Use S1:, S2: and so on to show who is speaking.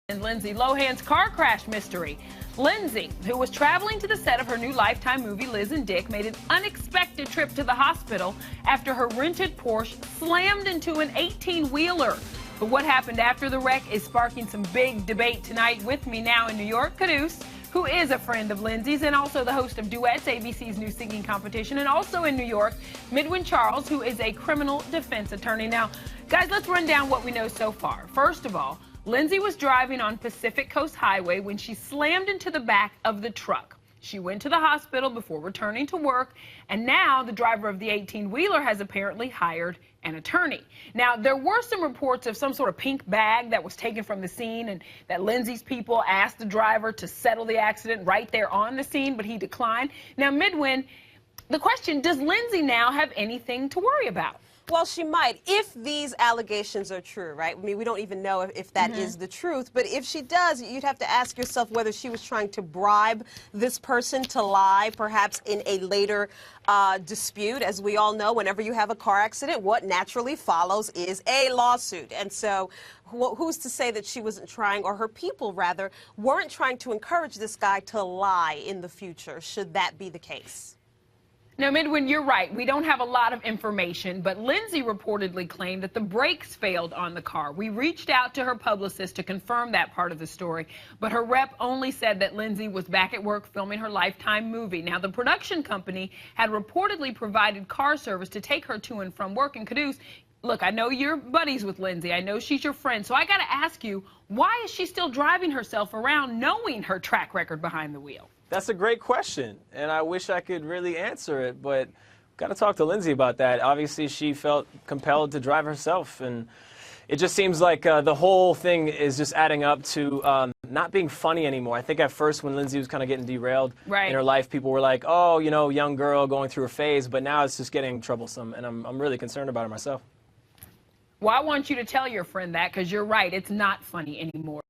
S1: And Lindsay Lohan's car crash mystery. Lindsay, who was traveling to the set of her new Lifetime movie Liz and Dick, made an unexpected trip to the hospital after her rented Porsche slammed into an 18-wheeler. But what happened after the wreck is sparking some big debate tonight. With me now in New York, Caduce, who is a friend of Lindsay's and also the host of Duets, ABC's new singing competition, and also in New York, Midwin Charles, who is a criminal defense attorney. Now, guys, let's run down what we know so far. First of all, Lindsay was driving on Pacific Coast Highway when she slammed into the back of the truck. She went to the hospital before returning to work, and now the driver of the 18-wheeler has apparently hired an attorney. Now, there were some reports of some sort of pink bag that was taken from the scene and that Lindsay's people asked the driver to settle the accident right there on the scene, but he declined. Now, Midwin, the question, does Lindsay now have anything to worry about?
S2: Well, she might, if these allegations are true, right? I mean, we don't even know if that is the truth, but if she does, you'd have to ask yourself whether she was trying to bribe this person to lie, perhaps in a later dispute. As we all know, whenever you have a car accident, what naturally follows is a lawsuit. And so who's to say that she wasn't trying, or her people, rather, weren't trying to encourage this guy to lie in the future, should that be the case?
S1: Now, Midwin, you're right. We don't have a lot of information, but Lindsay reportedly claimed that the brakes failed on the car. We reached out to her publicist to confirm that part of the story, but her rep only said that Lindsay was back at work filming her Lifetime movie. Now, the production company had reportedly provided car service to take her to and from work. And Caduce, look, I know you're buddies with Lindsay. I know she's your friend. So I got to ask you, why is she still driving herself around knowing her track record behind the wheel?
S3: That's a great question, and I wish I could really answer it, but got to talk to Lindsay about that. Obviously, she felt compelled to drive herself, and it just seems like the whole thing is just adding up to not being funny anymore. I think at first when Lindsay was kind of getting derailed in her life, people were like, oh, you know, young girl going through a phase, but now it's just getting troublesome, and I'm really concerned about her myself.
S1: Well, I want you to tell your friend that, because you're right, it's not funny anymore.